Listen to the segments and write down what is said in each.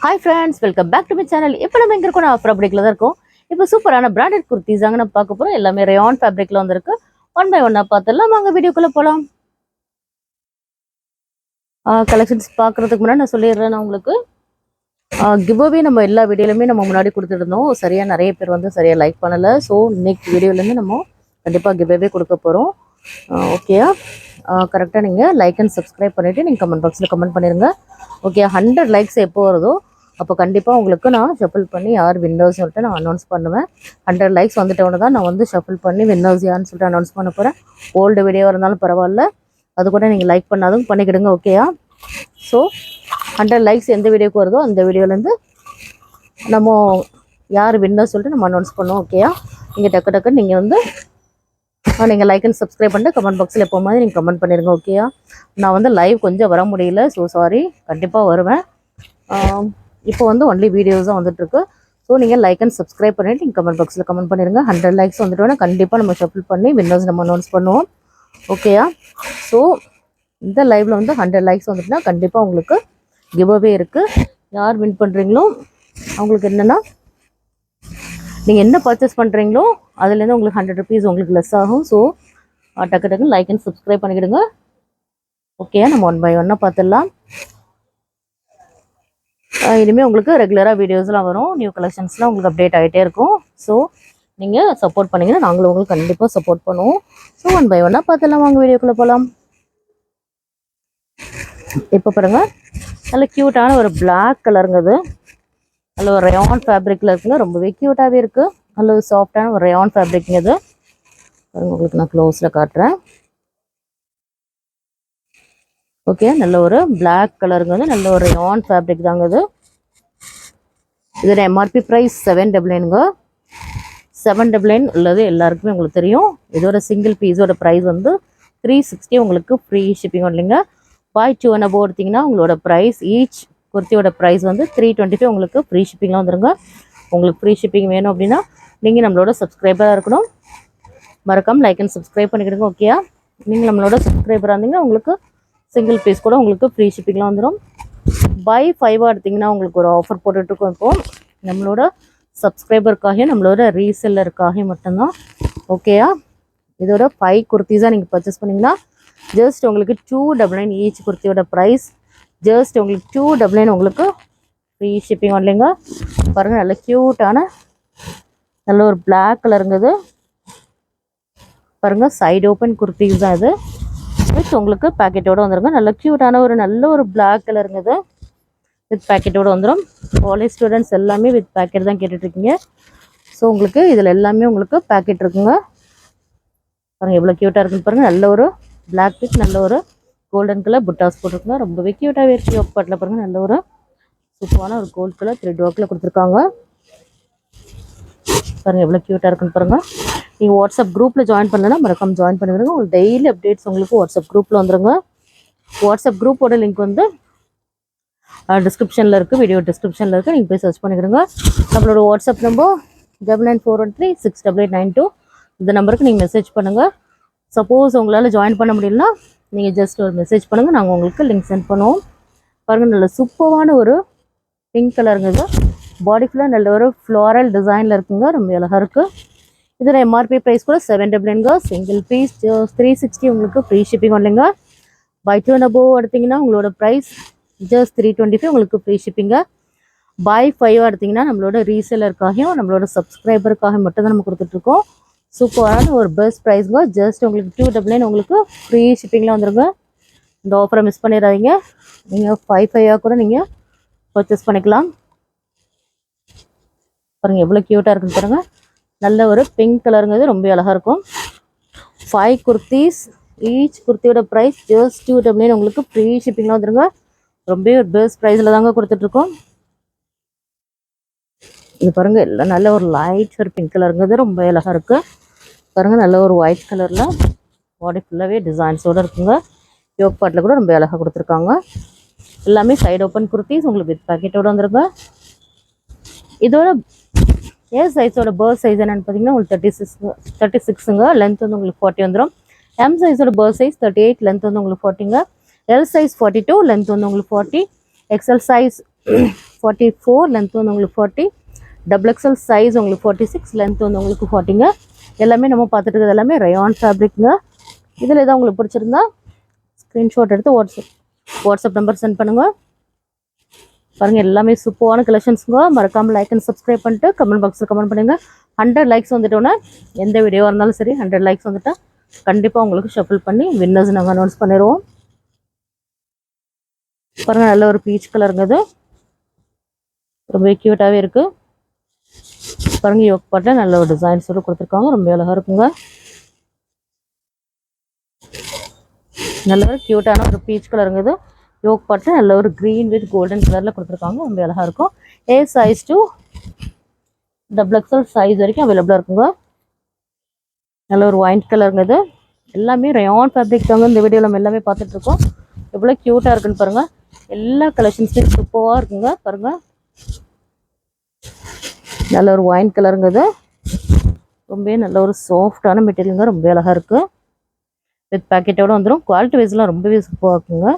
Hi friends, welcome back to my channel. இப்போ நம்ம எங்கே இருக்கோம்? ஆஃபர் ஃபேப்ரிக்கில் தான் இருக்கும். இப்போ சூப்பரான பிராண்டட் குர்த்திஸ் தாங்க நம்ம பார்க்க போகிறோம். எல்லாமே ரயான் ஃபேப்ரிக்கில் வந்திருக்கு. ஒன் பை ஒன்னாக பார்த்துடலாம். வாங்க வீடியோக்குள்ளே போகலாம். கலெக்ஷன்ஸ் பார்க்குறதுக்கு முன்னாடி நான் சொல்லிடுறேன். நான் உங்களுக்கு கிவ்அவே நம்ம எல்லா வீடியோலையுமே நம்ம முன்னாடி கொடுத்துருந்தோம். சரியாக நிறைய பேர் வந்து சரியாக லைக் பண்ணலை. ஸோ இன்னைக்கு வீடியோலேருந்து நம்ம கண்டிப்பாக கிவ்அவே கொடுக்க போகிறோம். ஓகேயா? கரெக்டாக நீங்கள் லைக் அண்ட் சப்ஸ்கிரைப் பண்ணிவிட்டு நீங்கள் கமெண்ட் பாக்ஸில் கமெண்ட் பண்ணிடுங்க. ஓகே, 100 லைக்ஸ் எப்போ வருதோ அப்போ கண்டிப்பாக உங்களுக்கு நான் ஷஃபில் பண்ணி யார் வின்னர்ஸ் சொல்லிட்டு நான் அனௌன்ஸ் பண்ணுவேன். 100 லைக்ஸ் வந்துட்டோன்னு தான் நான் வந்து ஷஃபில் பண்ணி வின்னர்ஸ் யாருன்னு சொல்லிட்டு அனௌன்ஸ் பண்ண போகிறேன். ஓல்டு வீடியோவாக இருந்தாலும் பரவாயில்ல, அது கூட நீங்கள் லைக் பண்ணாதும் பண்ணிக்கிடுங்க. ஓகேயா? ஸோ 100 லைக்ஸ் எந்த வீடியோக்கு வருதோ அந்த வீடியோலேருந்து நம்ம யார் வின்னர்ஸ் சொல்லிட்டு நம்ம அனௌன்ஸ் பண்ணுவோம். ஓகேயா? நீங்கள் டக்குன்னு நீங்கள் வந்து நீங்கள் லைக் அண்ட் சப்ஸ்கிரைப் பண்ணிட்டு கமெண்ட் பாக்ஸில் எப்போ மாதிரி நீங்கள் கமெண்ட் பண்ணிடுங்க. ஓகேயா? நான் வந்து லைவ் கொஞ்சம் வர முடியல, ஸோ சாரி. கண்டிப்பாக வருவேன். இப்போ வந்து ஒன்லி வீடியோஸ் தான் வந்துட்டுருக்கு. ஸோ நீங்கள் லைக் அண்ட் சப்ஸ்கிரைப் பண்ணிவிட்டு நீங்கள் கமெண்ட் பாக்ஸில் கமெண்ட் பண்ணிடுங்க. 100 லைக்ஸ் வந்துட்டோன்னா கண்டிப்பாக நம்ம ஷஃபில் பண்ணி வின்னர்ஸ் நம்ம அனௌன்ஸ் பண்ணுவோம். ஓகேயா? ஸோ இந்த லைவில் வந்து 100 லைக்ஸ் வந்துட்டுனா கண்டிப்பாக உங்களுக்கு கிவ்அவே இருக்குது. யார் வின் பண்ணுறீங்களோ அவங்களுக்கு என்னென்னா, நீங்கள் என்ன பர்ச்சேஸ் பண்ணுறீங்களோ அதுலேருந்து உங்களுக்கு 100 ருபீஸ் உங்களுக்கு லெஸ் ஆகும். ஸோ டக்கு லைக் அண்ட் சப்ஸ்கிரைப் பண்ணிக்கிடுங்க. ஓகே, நம்ம ஒன் பை ஒன்னாக பார்த்துடலாம். இனிமேல் உங்களுக்கு ரெகுலராக வீடியோஸ்லாம் வரும். நியூ கலெக்ஷன்ஸ்லாம் உங்களுக்கு அப்டேட் ஆகிட்டே இருக்கும். ஸோ நீங்கள் சப்போர்ட் பண்ணிங்கன்னா நாங்களும் உங்களுக்கு கண்டிப்பாக சப்போர்ட் பண்ணுவோம். ஸோ ஒன் பை ஒன்னாக பார்த்துடலாம். வாங்க வீடியோக்குள்ளே போகலாம். இப்போ பாருங்கள், நல்ல க்யூட்டான ஒரு பிளாக் கலருங்கிறது, நல்ல ஒரு ரயான் ஃபேப்ரிக்கில் இருக்குங்க. ரொம்பவே க்யூட்டாகவே இருக்குது. நல்ல ஒரு சாஃப்டான ஒரு ரயான் ஃபேப்ரிக்ங்க இது. உங்களுக்கு நான் க்ளோஸில் காட்டுறேன். ஓகே, நல்ல ஒரு பிளாக் கலருங்கிறது, நல்ல ஒரு ரயான் ஃபேப்ரிக் தாங்க இது. இதோட எம்ஆர்பி ப்ரைஸ் 799ங்க. 799 உள்ளது எல்லாருக்குமே உங்களுக்கு தெரியும். இதோட சிங்கிள் பீஸோட ப்ரைஸ் வந்து 360. உங்களுக்கு ஃப்ரீ ஷிப்பிங் இல்லைங்க. பாய் 2 and above எடுத்திங்கன்னா உங்களோட ப்ரைஸ் ஈச் குர்த்தியோட ப்ரைஸ் வந்து 325. உங்களுக்கு ஃப்ரீ ஷிப்பிங்லாம் வந்துருங்க. உங்களுக்கு ஃப்ரீ ஷிப்பிங் வேணும் அப்படின்னா நீங்கள் நம்மளோட சப்ஸ்கிரைபராக இருக்கணும். மறக்காமல் லைக் அண்ட் சப்ஸ்கிரைப் பண்ணிக்கிடுங்க. ஓகேயா? நீங்கள் நம்மளோட சப்ஸ்கிரைபராக இருந்தீங்கன்னா உங்களுக்கு சிங்கிள் பீஸ் கூட உங்களுக்கு ஃப்ரீ ஷிப்பிங்லாம் வந்துடும். பை 5 எடுத்திங்கன்னா உங்களுக்கு ஒரு ஆஃபர் போட்டுட்ருக்கோம். இப்போது நம்மளோட சப்ஸ்கிரைபருக்காகவும் நம்மளோட ரீசெல்லருக்காகவும் மட்டும்தான். ஓகேயா? இதோட 5 குர்த்திஸாக நீங்கள் பர்ச்சேஸ் பண்ணிங்கன்னா ஜஸ்ட் உங்களுக்கு 299 ஈச் குர்த்தியோட ப்ரைஸ். ஜஸ்ட் உங்களுக்கு 299 உங்களுக்கு ஃப்ரீ ஷிப்பிங் வரலைங்க. பாருங்கள், நல்ல க்யூட்டான நல்ல ஒரு பிளாக் கலருங்குது. பாருங்கள், சைடு ஓப்பன் குர்த்திஸ் தான் இது. வித் உங்களுக்கு பேக்கெட்டோடு வந்துருங்க. நல்ல க்யூட்டான நல்ல ஒரு பிளாக் கலருங்குது. வித் பேக்கெட்டோடு வந்துடும். காலேஜ் ஸ்டூடெண்ட்ஸ் எல்லாமே வித் பேக்கெட் தான் கேட்டுட்ருக்கீங்க. ஸோ உங்களுக்கு இதில் எல்லாமே உங்களுக்கு பேக்கெட் இருக்குங்க. பாருங்கள் எவ்வளோ க்யூட்டாக இருக்குன்னு பாருங்கள். நல்ல ஒரு பிளாக் வித் நல்ல ஒரு கோல்டன் கலர் புட்டாஸ் போட்டிருக்குங்க. ரொம்பவே க்யூட்டாகவே இருக்குது. யோக் பாட்டில் பாருங்கள், நல்ல ஒரு சூப்பரான ஒரு கோல்ட் கலர் த்ரெட் ஒர்க்கில் கொடுத்துருக்காங்க. பாருங்கள் எவ்வளோ க்யூட்டாக இருக்குன்னு பாருங்கள். நீங்கள் வாட்ஸ்அப் குரூப்பில் ஜாயின் பண்ணலன்னா மறக்காம ஜாயின் பண்ணிவிடுங்க. உங்களுக்கு டெய்லி அப்டேட்ஸ் உங்களுக்கு வாட்ஸ்அப் குரூப்பில் வந்துடுங்க. வாட்ஸ்அப் குரூப்போட லிங்க் வந்து டிஸ்கிரிப்ஷனில் இருக்குது, வீடியோ டிஸ்கிரிப்ஷனில் இருக்குது. நீங்கள் போய் சர்ச் பண்ணிக்கிடுங்க. நம்மளோட வாட்ஸ்அப் நம்பர் 9941368892. இந்த நம்பருக்கு நீங்கள் மெசேஜ் பண்ணுங்கள். சப்போஸ் உங்களால் ஜாயின் பண்ண முடியலன்னா நீங்கள் ஜஸ்ட் ஒரு மெசேஜ் பண்ணுங்கள், நாங்கள் உங்களுக்கு லிங்க் சென்ட் பண்ணுவோம். பாருங்கள், நல்ல சூப்பரான ஒரு பிங்க் கலருங்க. பாடி ஃபுல்லாக நல்ல ஒரு ஃப்ளாரல் டிசைனில் இருக்குங்க. ரொம்ப அழகாக இருக்குது. இதில் எம்ஆர்பி ப்ரைஸ் கூட 799ங்க. Single piece 360. உங்களுக்கு ஃப்ரீ ஷிப்பிங் வரலைங்க. பை 2 and above எடுத்திங்கன்னா உங்களோட ப்ரைஸ் ஜஸ்ட் 325. உங்களுக்கு ஃப்ரீ ஷிப்பிங்க. பை 5 எடுத்திங்கன்னா நம்மளோட ரீசெல்லருக்காகவும் நம்மளோட சப்ஸ்கிரைபருக்காக மட்டும் தான் நம்ம கொடுத்துட்ருக்கோம். சூப்பரான ஒரு பெஸ்ட் ப்ரைஸுங்க. ஜஸ்ட் உங்களுக்கு 299 உங்களுக்கு ஃப்ரீ ஷிப்பிங்கில் வந்துருங்க. இந்த ஆஃபரை மிஸ் பண்ணிடாதீங்க. நீங்கள் 5 கூட நீங்கள் பர்ச்சேஸ் பண்ணிக்கலாம். பாருங்கள் எவ்வளோ க்யூட்டாக இருக்குன்னு பாருங்கள். நல்ல ஒரு பிங்க் கலருங்கிறது ரொம்ப அழகாக இருக்கும். 5 குர்த்திஸ். ஈச் குர்த்தியோட ப்ரைஸ் ஜஸ்ட் 299. உங்களுக்கு ஃப்ரீ ஷிப்பிங்கில் வந்துருங்க. ரொம்ப ஒரு பெஸ்ட் ப்ரைஸில் தாங்க கொடுத்துட்ருக்கோம். இது பாருங்கள், எல்லாம் நல்ல ஒரு லைட் ஒரு பிங்க் கலருங்கிறது ரொம்ப அழகாக இருக்குது. பாருங்கள், நல்ல ஒரு ஒயிட் கலரில் பாடி ஃபுல்லாகவே டிசைன்ஸோடு இருக்குங்க. யோக் பாட்டில் கூட ரொம்ப அழகாக கொடுத்துருக்காங்க. எல்லாமே சைடு ஓப்பன் குர்த்திஸ் உங்களுக்கு வித் பேக்கெட்டோடு வந்துருங்க. இதோட சைஸோட பர்த் சைஸ் என்னென்னு பார்த்தீங்கன்னா உங்களுக்கு 36ங்க. லென்த் வந்து உங்களுக்கு 40 வந்துடும். எம் சைஸோட பர்த் சைஸ் 38, லென்த் வந்து உங்களுக்கு 40ங்க. எல் சைஸ் 42, லென்த் வந்து உங்களுக்கு 40. எக்ஸல் சைஸ் 44, லென்த் வந்து உங்களுக்கு 40, டபுள் எக்ஸல் சைஸ் உங்களுக்கு 46, லென்த் வந்து உங்களுக்கு 40ங்க. எல்லாமே நம்ம பார்த்துட்டு இருக்கிறது எல்லாமே ரயான் ஃபேப்ரிக்ங்க. இதில் ஏதாவது உங்களுக்கு பிடிச்சிருந்தா ஸ்க்ரீன்ஷாட் எடுத்து வாட்ஸ்அப் நம்பர் சென்ட் பண்ணுங்கள். பாருங்கள் எல்லாமே சூப்பரான கலெக்ஷன்ஸுங்க. மறக்காமல் லைக் அண்ட் சப்ஸ்கிரைப் பண்ணிட்டு கமெண்ட் பாக்ஸில் கமெண்ட் பண்ணுங்கள். 100 லைக்ஸ் வந்துட்டோன்னா எந்த வீடியோவாக இருந்தாலும் சரி 100 லைக்ஸ் வந்துட்டால் கண்டிப்பாக உங்களுக்கு ஷஃபில் பண்ணி வின்னர்ஸ் நாங்கள் அனௌன்ஸ் பண்ணிடுவோம். பாருங்கள் நல்ல ஒரு பீச் கலருங்க. ரொம்ப க்யூட்டாகவே இருக்குது. பாருங்கள் யோக் பாட்டில் நல்ல ஒரு டிசைன்ஸோடு கொடுத்துருக்காங்க. ரொம்ப அழகாக இருக்குங்க. நல்ல ஒரு க்யூட்டான ஒரு பீச் கலருங்க. யோக் பாட்டில் நல்ல ஒரு க்ரீன் வித் கோல்டன் கலரில் கொடுத்துருக்காங்க. ரொம்ப அழகாக இருக்கும். A size to double XL size வரைக்கும் அவைலபிளாக இருக்குங்க. நல்ல ஒரு ஒயிட் கலருங்க. எல்லாமே ரயான் ஃபேப்ரிக் தாங்க இந்த வீடியோவில் நம்ம எல்லாமே பார்த்துட்ருக்கோம். எவ்வளோ க்யூட்டாக இருக்குன்னு பாருங்கள். எல்லா கலெக்ஷன்ஸுமே சூப்பராக இருக்குங்க. பாருங்கள் நல்ல ஒரு ஒயிட் கலருங்க. ரொம்ப நல்ல ஒரு சாஃப்டான மெட்டீரியலுங்க. ரொம்ப அழகாக இருக்குது. வித் பேக்கெட்டோடு வந்துடும். குவாலிட்டி வைஸ்லாம் ரொம்பவே சூப்பராக இருக்குங்க.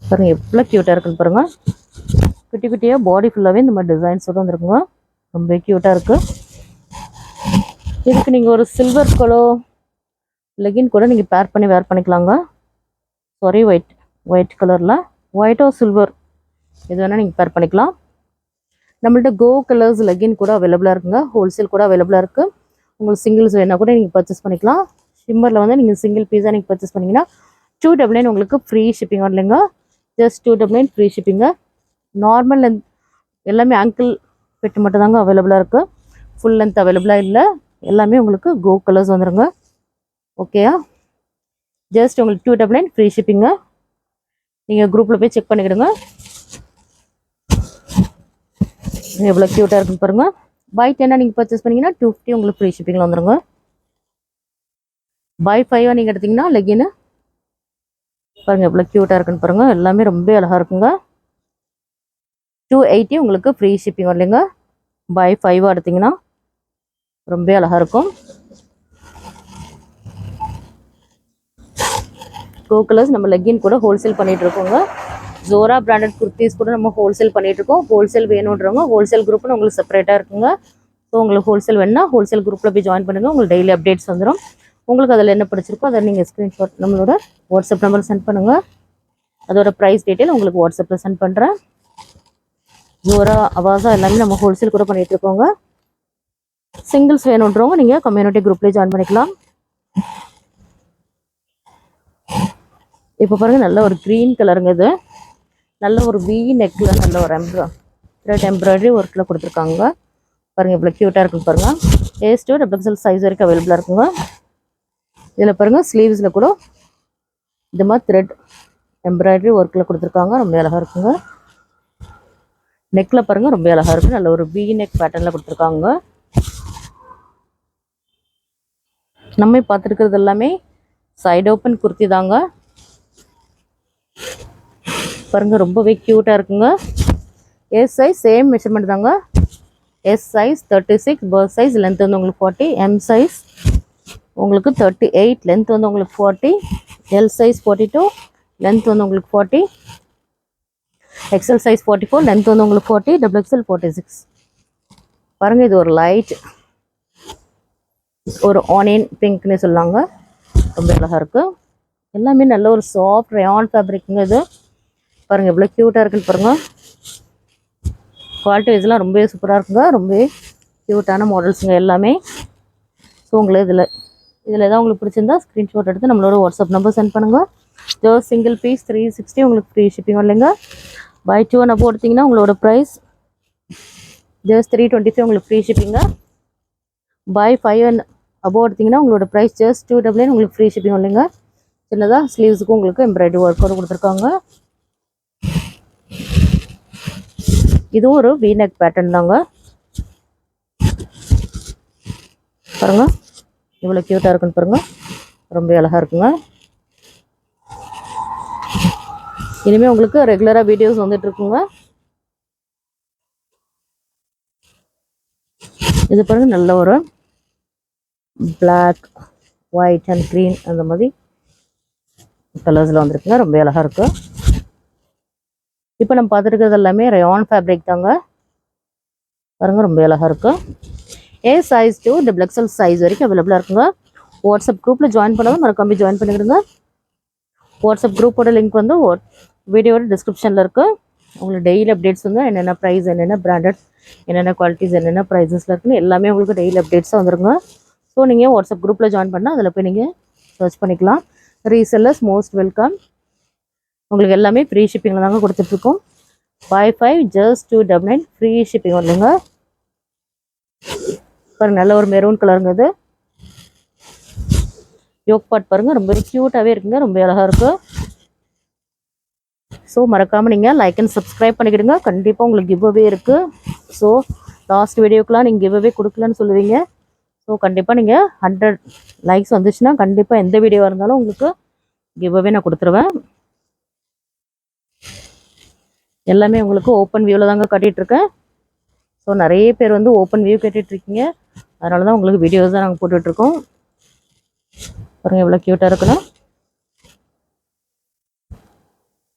பாருங்கள் எவ்வளோ க்யூட்டாக இருக்குன்னு பாருங்கள். குட்டி குட்டியாக பாடி ஃபுல்லாகவே இந்த மாதிரி டிசைன்ஸோடு வந்துருக்குங்க. ரொம்ப க்யூட்டாக இருக்குது. இதுக்கு நீங்கள் ஒரு சில்வர் கலர் லெகின் கூட நீங்கள் பேர் பண்ணி வேர் பண்ணிக்கலாங்க. சாரி ஒயிட் கலரில் ஒயிட்டோ சில்வர் இது வேணால் நீங்கள் பேர் பண்ணிக்கலாம். நம்மள்ட்ட கோ கலர்ஸ் லெகின் கூட அவைலபிளாக இருக்குங்க. ஹோல்சேல் கூட அவைலபிளாக இருக்குது. உங்களுக்கு சிங்கிள்ஸ் வேணால் கூட நீங்கள் பர்ச்சேஸ் பண்ணிக்கலாம். ஷிம்மரில் வந்து நீங்கள் சிங்கிள் பீஸாக நீங்கள் பர்ச்சேஸ் பண்ணிங்கன்னா 299 உங்களுக்கு ஃப்ரீ ஷிப்பிங் இல்லைங்க. ஜஸ்ட் 299 ஃப்ரீ ஷிப்பிங்க. நார்மல் லென்த் எல்லாமே ஆங்கிள் ஃபிட் மட்டும் தாங்க அவைலபிளாக இருக்குது. ஃபுல் லென்த் அவைலபிளாக இல்லை. எல்லாமே உங்களுக்கு கோ கலர்ஸ் வந்துடுங்க. ஓகேயா? ஜஸ்ட் உங்களுக்கு 299 ஃப்ரீ ஷிப்பிங்க. நீங்கள் குரூப்பில் போய் செக் பண்ணிக்கிடுங்க. எவ்வளோ க்யூட்டாக இருக்குன்னு பாருங்கள். பை 10 நீங்கள் பர்ச்சேஸ் பண்ணிங்கன்னா 250 உங்களுக்கு ஃப்ரீ ஷிப்பிங்கில் வந்துடுங்க. பை 5 நீங்கள் எடுத்திங்கன்னா லெகின்னு பாருங்கள் எவ்வளோ க்யூட்டாக இருக்குன்னு பாருங்கள். எல்லாமே ரொம்ப அழகாக இருக்குங்க. 280 உங்களுக்கு ஃப்ரீ ஷிப்பிங் இல்லைங்க. பை 5 எடுத்திங்கன்னா ரொம்ப அழகாக இருக்கும். கோ கலர்ஸ் நம்ம லெகின் கூட ஹோல்சேல் பண்ணிகிட்ருக்கோங்க. ஜோரா பிராண்டட் குர்த்திஸ் கூட நம்ம ஹோல்சேல் பண்ணிகிட்ருக்கோம். ஹோல்சேல் வேணுன்றவங்க ஹோல்சேல் குரூப்னு உங்களுக்கு செப்பரேட்டாக இருக்குங்க. ஸோ உங்களுக்கு ஹோல்சேல் வேணுன்னா ஹோல்சேல் குரூப்பில் போய் ஜாயின் பண்ணுங்கள். உங்களுக்கு டெய்லி அப்டேட்ஸ் வந்துடும். உங்களுக்கு அதில் என்ன பிடிச்சிருக்கோ அதை நீங்கள் ஸ்க்ரீன்ஷாட் நம்மளோட வாட்ஸ்அப் நம்பர் சென்ட் பண்ணுங்கள். அதோட ப்ரைஸ் டீட்டெயில் உங்களுக்கு வாட்ஸ்அப்பில் சென்ட் பண்ணுறேன். ஜோரா அவாஸா எல்லாமே நம்ம ஹோல்சேல் கூட பண்ணிகிட்ருக்கோங்க. சிங்கிள்ஸ் வேணுன்றவங்க நீங்கள் கம்யூனிட்டி குரூப்லேயே ஜாயின் பண்ணிக்கலாம். இப்போ பாருங்கள் நல்ல ஒரு க்ரீன் கலருங்க. இது நல்ல ஒரு வி நெக்கில் நல்ல ஒரு எம்ப்ராய்டரி ஒர்க்கில் கொடுத்துருக்காங்க. பாருங்கள் இவ்வளோ க்யூட்டாக இருக்குன்னு பாருங்கள். S to double XL size வரைக்கும் அவைலபிளாக இருக்குங்க. இதில் பாருங்கள் ஸ்லீவ்ஸில் கூட இந்த மாதிரி த்ரெட் எம்ப்ராய்டரி ஒர்க்கில் கொடுத்துருக்காங்க. ரொம்ப அழகாக இருக்குங்க. நெக்கில் பாருங்கள் ரொம்ப அழகாக இருக்குது. நல்ல ஒரு வி நெக் பேட்டர்னில் கொடுத்துருக்காங்க. நம்ம பார்த்துருக்கிறது எல்லாமே சைடு ஓப்பன் குர்த்தி தாங்க. பாருங்கள் ரொம்பவே க்யூட்டாக இருக்குங்க. எஸ் சைஸ் சேம் மெஷர்மெண்ட் தாங்க. எஸ் சைஸ் 36, பர்த் சைஸ் லென்த் வந்து உங்களுக்கு 40, எம் சைஸ் உங்களுக்கு 38, லென்த் வந்து உங்களுக்கு 40, எல் சைஸ் 42, லென்த் வந்து உங்களுக்கு 40, எக்ஸல் சைஸ் 44, லென்த் வந்து உங்களுக்கு 40, டபுள் எக்ஸல் 46. பாருங்கள் இது ஒரு லைட் ஒரு ஆனியன் பிங்க்னு சொல்லாங்க. ரொம்ப அழகாக இருக்குது. எல்லாமே நல்ல ஒரு சாஃப்ட் ரயான் ஃபேப்ரிக்குங்க. இது பாருங்கள் எவ்வளோ க்யூட்டாக இருக்குன்னு பாருங்கள். குவாலிட்டி வைஸ்லாம் ரொம்பவே சூப்பராக இருக்குங்க. ரொம்பவே க்யூட்டான மாடல்ஸுங்க எல்லாமே. ஸோ உங்களுக்கு இதில் எதாவது உங்களுக்கு பிடிச்சிருந்தா ஸ்க்ரீன்ஷாட் எடுத்து நம்மளோட வாட்ஸ்அப் நம்பர் சென்ட் பண்ணுங்கள். ஜஸ்ட் சிங்கிள் பீஸ் 360 உங்களுக்கு ஃப்ரீ ஷிப்பிங் இல்லைங்க. பை 2 அண்ட் அபோவ் எடுத்திங்கன்னா உங்களோட ப்ரைஸ் ஜஸ்ட் 325 உங்களுக்கு ஃப்ரீ ஷிப்பிங்க. பை 5 அண்ட் அபோவ் எடுத்திங்கன்னா உங்களோட ப்ரைஸ் ஜஸ்ட் 299 உங்களுக்கு ஃப்ரீ ஷிப்பிங் இல்லைங்க. சின்னதாக ஸ்லீவ்ஸுக்கும் உங்களுக்கு எம்ப்ராய்டரி ஒர்க்கோடு கொடுத்துருக்காங்க. இதுவும் ஒரு வீநெக் பேட்டர்ன் தாங்க. பாருங்கள் இவ்வளோ க்யூட்டாக இருக்குன்னு பாருங்கள். ரொம்ப அழகாக இருக்குங்க. இனிமேல் உங்களுக்கு ரெகுலராக வீடியோஸ் வந்துட்டுருக்குங்க. இது பாருங்கள் நல்ல ஒரு பிளாக் ஒயிட் அண்ட் க்ரீன் அந்த மாதிரி கலர்ஸில் வந்துருக்குங்க. ரொம்ப அழகாக இருக்குது. இப்போ நம்ம பார்த்துருக்கிறது எல்லாமே ரயான் ஃபேப்ரிக் தாங்க. பாருங்க ரொம்ப அழகாக இருக்குது. A size to double XL size வரைக்கும் அவைலபிளாக இருக்குங்க. வாட்ஸ்அப் குரூப்பில் ஜாயின் பண்ணாலும் மறக்காம ஜாயின் பண்ணிக்கிடுங்க. வாட்ஸ்அப் குரூப்போட லிங்க் வந்து வீடியோட டிஸ்கிரிப்ஷனில் இருக்குது. உங்களுக்கு டெய்லி அப்டேட்ஸ் வந்து என்னென்ன ப்ரைஸ், என்னென்ன பிராண்டட், என்னென்ன குவாலிட்டிஸ், என்னென்ன ப்ரைஸஸில் இருக்குன்னு எல்லாமே உங்களுக்கு டெய்லி அப்டேட்ஸாக வந்துருங்க. ஸோ நீங்கள் வாட்ஸ்அப் குரூப்பில் ஜாயின் பண்ணால் அதில் போய் நீங்கள் சர்ச் பண்ணிக்கலாம். Resellers most welcome. உங்களுக்கு எல்லாமே ஃப்ரீ ஷிப்பிங்கில் தாங்க கொடுத்துட்ருக்கோம். buy 5 just 299 ஃப்ரீ ஷிப்பிங் வரலுங்க. பாருங்க நல்ல ஒரு மெரூன் கலருங்க. இது யோக் பாட் பாருங்க ரொம்ப க்யூட்டாகவே இருக்குங்க. ரொம்ப அழகாக இருக்குது. ஸோ மறக்காமல் நீங்கள் லைக் அண்ட் சப்ஸ்கிரைப் பண்ணிக்கிடுங்க. கண்டிப்பாக உங்களுக்கு கிவ்அவே இருக்குது. ஸோ லாஸ்ட் வீடியோக்கெலாம் நீங்கள் கிவ்அவே கொடுக்கலன்னு சொல்லுவீங்க. ஸோ கண்டிப்பாக நீங்கள் 100 லைக்ஸ் வந்துச்சுன்னா கண்டிப்பாக எந்த வீடியோவாக இருந்தாலும் உங்களுக்கு கிவ்அவே நான் கொடுத்துருவேன். எல்லாமே உங்களுக்கு ஓப்பன் வியூவில் தாங்க காட்டிகிட்ருக்கேன். ஸோ நிறைய பேர் வந்து ஓப்பன் வியூ கேட்டுட்ருக்கீங்க. அதனால தான் உங்களுக்கு வீடியோஸ் தான் நாங்கள் போட்டுட்ருக்கோம். பாருங்கள் எவ்வளோ க்யூட்டாக இருக்குன்னா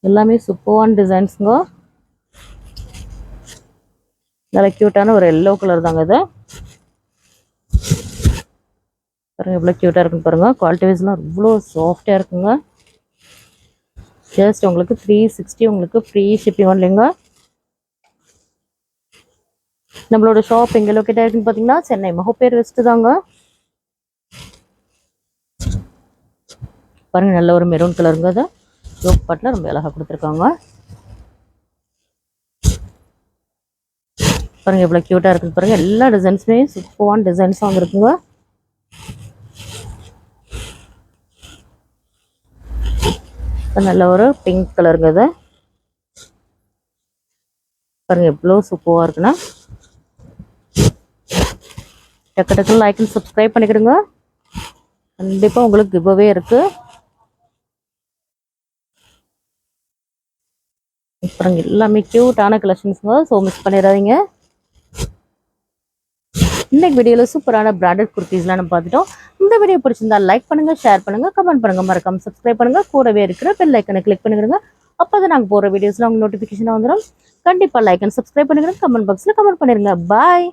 எல்லாமே சூப்பரான டிசைன்ஸுங்க. நல்லா க்யூட்டான ஒரு எல்லோ கலர் தாங்க இது. பாருங்கள் எவ்வளோ க்யூட்டாக இருக்குன்னு பாருங்கள். குவாலிட்டி வைஸ்லாம் இவ்வளோ சாஃப்டாக இருக்குங்க. ஜஸ்ட் உங்களுக்கு 360 உங்களுக்கு ஃப்ரீ ஷிப்பிங் இல்லைங்க. நம்மளோட ஷாப் எங்கே லொக்கேட் ஆகிருக்குன்னு பார்த்தீங்கன்னா சென்னை மகப்பேர் வெஸ்ட்டு தாங்க. பாருங்கள் நல்ல ஒரு மெரூன் கலருங்க. அது யோக் பாட்டில் ரொம்ப அழகாக கொடுத்துருக்காங்க. பாருங்கள் எவ்வளோ க்யூட்டாக இருக்குன்னு பாருங்கள். எல்லா டிசைன்ஸுமே சூப்பரான டிசைன்ஸாக வந்துருக்குங்க. நல்ல ஒரு பிங்க் கலருங்க. அது பாருங்கள் எவ்வளோ சூப்பராக இருக்குன்னா டக்கு டக்குன்னு லைக் அண்ட் சப்ஸ்கிரைப் பண்ணிக்கிடுங்க. கண்டிப்பாக உங்களுக்கு கிவ்அவே இருக்குது. பாருங்க எல்லாமே க்யூட்டான கலெக்ஷன்ஸுங்க. ஸோ மிஸ் பண்ணிடாதீங்க. இன்னைக்கு வீடியோவில் சூப்பரான பிராண்டட் குர்த்திஸ்லாம் நம்ம பார்த்துட்டோம். இந்த வீடியோ பிடிச்சிருந்தா லைக் பண்ணுங்கள், ஷேர் பண்ணுங்கள், கமெண்ட் பண்ணுங்கள், மறக்காம சப்ஸ்கிரைப் பண்ணுங்கள். கூடவே இருக்கிற பெல் ஐக்கனை கிளிக் பண்ணிக்கிடுங்க. அப்போ தான் நாங்கள் போகிற வீடியோஸில் உங்களுக்கு நோட்டிஃபிகேஷனாக வந்துடும். கண்டிப்பாக லைக் அண்ட் சப்ஸ்கிரைப் பண்ணிக்கிறேன். கமெண்ட் பாக்ஸில் கமெண்ட் பண்ணிடுங்க. பாய்.